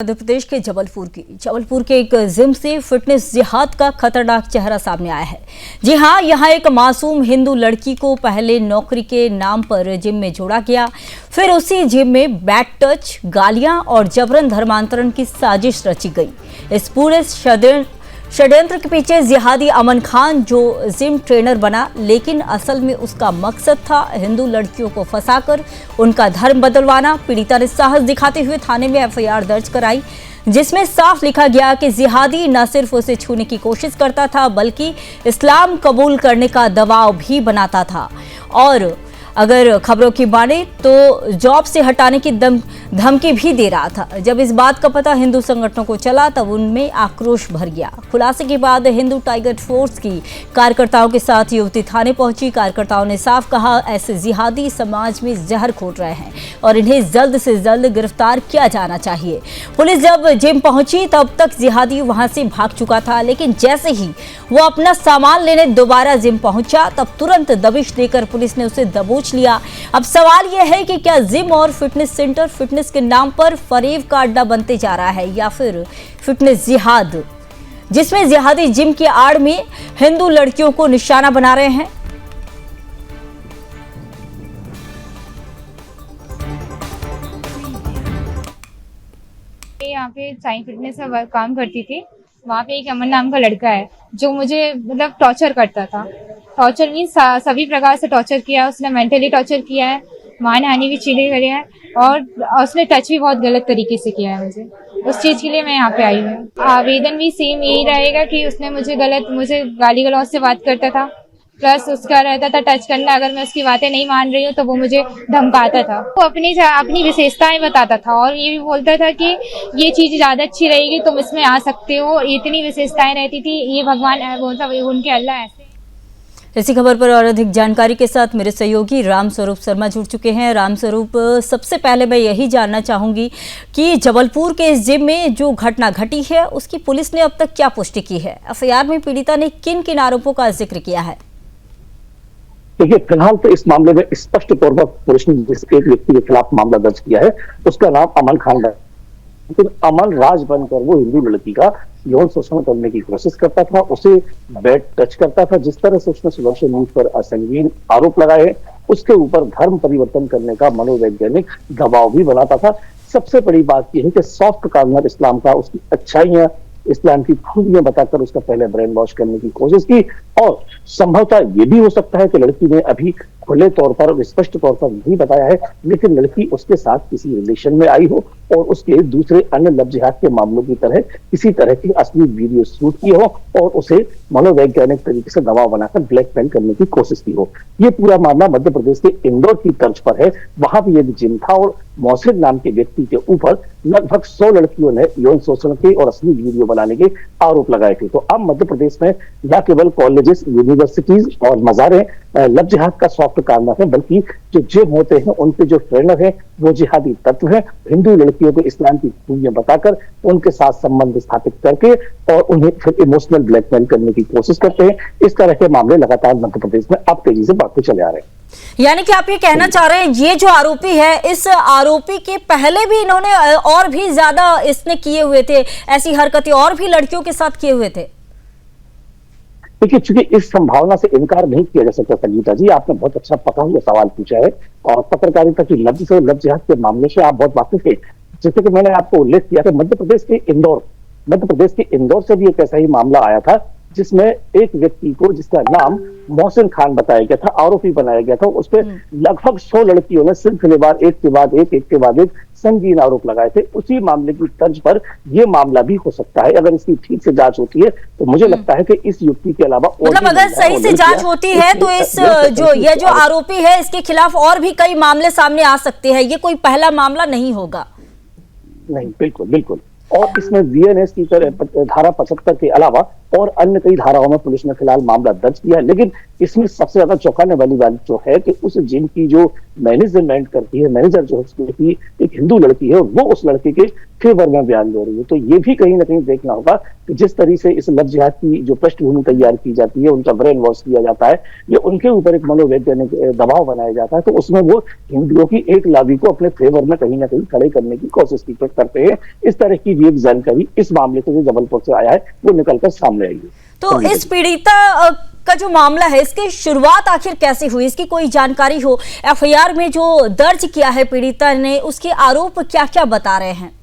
मध्य प्रदेश के जबलपुर के एक जिम से फिटनेस जिहाद का खतरनाक चेहरा सामने आया है। जी हां, यहां एक मासूम हिंदू लड़की को पहले नौकरी के नाम पर जिम में जोड़ा गया, फिर उसी जिम में बैड टच, गालियां और जबरन धर्मांतरण की साजिश रची गई। इस पूरे षड्यंत्र के पीछे जिहादी अमन खान जो जिम ट्रेनर बना, लेकिन असल में उसका मकसद था हिंदू लड़कियों को फंसाकर उनका धर्म बदलवाना। पीड़िता ने साहस दिखाते हुए थाने में एफआईआर दर्ज कराई, जिसमें साफ लिखा गया कि जिहादी न सिर्फ उसे छूने की कोशिश करता था, बल्कि इस्लाम कबूल करने का दबाव भी बनाता था और अगर खबरों की माने तो जॉब से हटाने की धमकी भी दे रहा था। जब इस बात का पता हिंदू संगठनों को चला, तब उनमें आक्रोश भर गया। खुलासे के बाद हिंदू टाइगर फोर्स की कार्यकर्ताओं के साथ युवती थाने पहुंची। कार्यकर्ताओं ने साफ कहा, ऐसे जिहादी समाज में जहर घोट रहे हैं और इन्हें जल्द से जल्द गिरफ्तार किया जाना चाहिए। पुलिस जब जिम पहुंची तब तक जिहादी वहां से भाग चुका था, लेकिन जैसे ही वो अपना सामान लेने दोबारा जिम पहुंचा, तब तुरंत दबिश देकर पुलिस ने उसे दबोच लिया। अब सवाल यह है कि क्या जिम और फिटनेस सेंटर फिटनेस के नाम पर फरेब का अड्डा बनते जा रहा है, या फिर फिटनेस जिहाद, जिसमें जिहादी जिम की आड़ में हिंदू लड़कियों को निशाना बना रहे हैं। यहाँ पे साई फिटनेस में काम करती थी। वहाँ पे एक अमन नाम का लड़का है जो मुझे मतलब टॉर्चर करता था। टॉर्चर मीन्स सभी प्रकार से टॉर्चर किया है उसने। मेंटली टॉर्चर किया है, मानहानि भी चीजें करी है और उसने टच भी बहुत गलत तरीके से किया है मुझे। उस चीज के लिए मैं यहाँ पे आई हूँ। आवेदन भी सेम यही रहेगा कि उसने मुझे गाली गलौज से बात करता था, प्लस उसका रहता था टच करना। अगर मैं उसकी बातें नहीं मान रही हूँ तो वो मुझे धमकाता था। वो अपनी विशेषताएं बताता था और ये भी बोलता था कि ये चीज ज्यादा अच्छी रहेगी, तुम इसमें आ सकते हो। इतनी विशेषताएं रहती थी। ये भगवान बोलता उनके अल्लाह ऐसे। इसी खबर पर और अधिक जानकारी के साथ मेरे सहयोगी रामस्वरूप शर्मा जुड़ चुके हैं। रामस्वरूप, सबसे पहले मैं यही जानना चाहूंगी कि जबलपुर के इस जिम में जो घटना घटी है उसकी पुलिस ने अब तक क्या पुष्टि की है? एफआईआर में पीड़िता ने किन किन आरोपों का जिक्र किया है? देखिए, फिलहाल तो इस मामले में स्पष्ट तौर पर पुलिस ने जिस एक व्यक्ति के खिलाफ मामला दर्ज किया है उसका नाम अमन खान है। लेकिन अमन राज बनकर वो हिंदू लड़की का यौन शोषण करने की कोशिश करता था, उसे बैड टच करता था। जिस तरह से उसने सोशल मीडिया पर असंगीन आरोप लगाए हैं, उसके ऊपर धर्म परिवर्तन करने का मनोवैज्ञानिक दबाव भी बनाता था। सबसे बड़ी बात यह है कि सॉफ्ट कॉर्नर इस्लाम का, उसकी अच्छाइयां, इस्लाम की खूबियां बताकर उसका पहले ब्रेन वॉश करने की कोशिश की। और संभवतः ये भी हो सकता है कि लड़की ने अभी खुले तौर पर और स्पष्ट तौर पर नहीं बताया है, लेकिन लड़की उसके साथ किसी रिलेशन में आई हो और उसके दूसरे अन्य लव जिहाद के मामलों की तरह किसी तरह की असली वीडियो शूट की हो और उसे मनोवैज्ञानिक तरीके से दबाव बनाकर ब्लैकमेल करने की कोशिश की हो। ये पूरा मामला मध्य प्रदेश के इंदौर की तर्ज पर है। वहां भी एक जिम था और मोहसिन नाम के व्यक्ति के ऊपर लगभग 100 लड़कियों ने यौन शोषण के और असली वीडियो बनाने के आरोप लगाए थे। तो अब मध्य प्रदेश में न केवल कॉलेजेस, यूनिवर्सिटीज और मजारें लव जिहाद का सॉफ्ट कॉर्नर है, बल्कि जो जिम होते हैं उनके जो ट्रेनर हैं वो जिहादी तत्व हैं। हिंदू लड़कियों को इस्लाम की खूबियां बताकर उनके साथ संबंध स्थापित करके और उन्हें फिर इमोशनल ब्लैकमेल करने की कोशिश करते हैं। इस तरह के मामले लगातार मध्य प्रदेश में अब तेजी से बढ़ते चले आ रहे हैं। यानी कि आप ये कहना चाह रहे हैं, ये जो आरोपी है, इस आरोपी के पहले भी इन्होंने और भी ज्यादा इसने किए हुए थे, ऐसी हरकतें और भी लड़कियों के साथ किए हुए थे? देखिए, चूंकि इस संभावना से इनकार नहीं किया जा सकता संगीता जी, आपने बहुत अच्छा पका हुआ सवाल पूछा है और पत्रकारिता की लफ्ज से लव जिहाद के मामले से आप बहुत वाकिफ है। जैसे कि मैंने आपको उल्लेख किया कि मध्य प्रदेश के इंदौर से भी एक ऐसा ही मामला आया था, जिसमें एक व्यक्ति को, जिसका नाम मोहसिन खान बताया गया था, आरोपी बनाया गया था। उस पर लगभग 100 लड़कियों ने सिलसिलेवार एक के बाद एक संगीन आरोप लगाए थे। उसी मामले की तर्ज पर यह मामला भी हो सकता है। अगर इसकी ठीक से जांच होती है तो मुझे लगता है कि इस युक्ति के अलावा मतलब अगर सही से जांच होती है तो इस जो आरोपी है इसके खिलाफ और भी कई मामले सामने आ सकते हैं। ये कोई पहला मामला नहीं होगा। नहीं, बिल्कुल। और इसमें वीएनएस की तरह धारा 75 के अलावा और अन्य कई धाराओं में पुलिस ने फिलहाल मामला दर्ज किया है। लेकिन इसमें सबसे ज्यादा चौंकाने वाली बात जो है कि उस जिम की जो मैनेजमेंट करती है, मैनेजर जो है की एक हिंदू लड़की है, वो उस लड़के के फेवर में बयान दे रही है। तो ये भी कहीं ना कहीं देखना होगा कि जिस तरीके से इस लव जिहाद की जो पृष्ठभूमि तैयार की जाती है, उनका ब्रेन वॉश किया जाता है, या उनके ऊपर एक मनोवैज्ञानिक दबाव बनाया जाता है, तो उसमें वो हिंदुओं की एक लावी को अपने फेवर में कहीं ना कहीं खड़े करने की कोशिश करते हैं। इस तरह की भी एक जानकारी इस मामले से जो जबलपुर से आया है वो निकलकर सामने आई है। तो इस पीड़िता का जो मामला है, इसकी शुरुआत आखिर कैसे हुई, इसकी कोई जानकारी हो? एफआईआर में जो दर्ज किया है पीड़िता ने, उसके आरोप क्या क्या बता रहे हैं?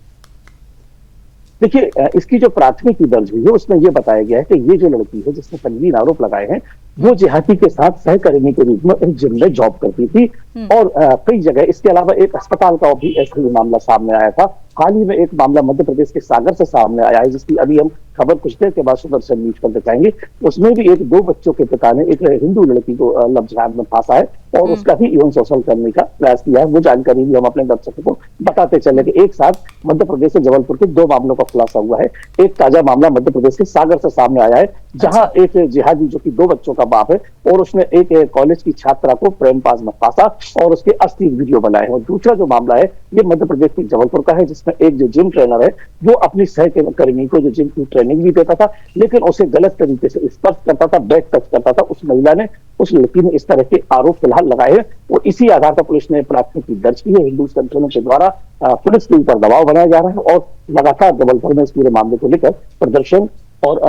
देखिए, इसकी जो प्राथमिकी दर्ज हुई है उसमें यह बताया गया है कि ये जो लड़की है जिसने संगीन आरोप लगाए हैं, वो जिहादी के साथ सहकर्मी के रूप में एक जिम में जॉब करती थी और कई जगह इसके अलावा एक अस्पताल का भी ऐसा ही मामला सामने आया था। हाल ही में एक मामला मध्य प्रदेश के सागर से सामने आया है, जिसकी अभी हम खबर कुछ देर के बाद सुदर्शन न्यूज पर दिखाएंगे। उसमें भी एक 2 बच्चों के पिता ने एक हिंदू लड़की को लव जिहाद में फांसा है और उसका भी यौन शोषण करने का प्रयास किया है। वो जानकारी भी हम अपने दर्शकों को बताते चले कि एक साथ मध्य प्रदेश से जबलपुर के 2 मामलों का खुलासा हुआ है। एक ताजा मामला मध्य प्रदेश के सागर से सामने आया है, जहां एक जिहादी जो कि 2 बच्चों का बाप है और उसने एक कॉलेज की छात्रा को प्रेम पास में फांसा और उसके अश्लील वीडियो बनाए हैं। और दूसरा जो मामला है ये मध्य प्रदेश के जबलपुर का है, जिसमें एक जो जिम ट्रेनर है वो अपनी सहकर्मी को जो जिम की ट्रेनिंग भी देता था, लेकिन उसे गलत तरीके से स्पर्श करता था, बैक टच करता था। उस महिला ने, उस लड़की ने इस तरह के आरोप फिलहाल लगाए हैं और इसी आधार पर पुलिस ने प्राथमिकी दर्ज की है। हिंदू संगठनों के द्वारा पुलिस के ऊपर दबाव बनाया जा रहा है और लगातार जबलपुर में इस पूरे मामले को लेकर प्रदर्शन और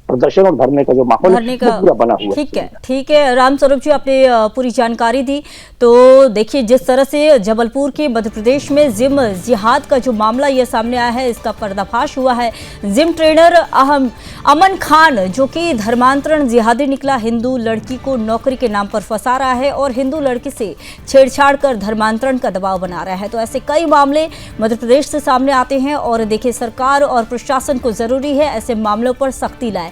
धरने का जो माहौल है वो पूरा बना हुआ है। ठीक है रामस्वरूप जी, आपने पूरी जानकारी दी। तो देखिए, जिस तरह से जबलपुर के मध्य प्रदेश में जिम जिहाद का जो मामला ये सामने आया है, इसका पर्दाफाश हुआ है। जिम ट्रेनर अमन खान, जो कि धर्मांतरण जिहादी निकला, हिंदू लड़की को नौकरी के नाम पर फंसा रहा है और हिंदू लड़की से छेड़छाड़ कर धर्मांतरण का दबाव बना रहा है। तो ऐसे कई मामले मध्य प्रदेश से सामने आते हैं और देखिए, सरकार और प्रशासन को जरूरी है ऐसे मामलों पर सख्ती लाए।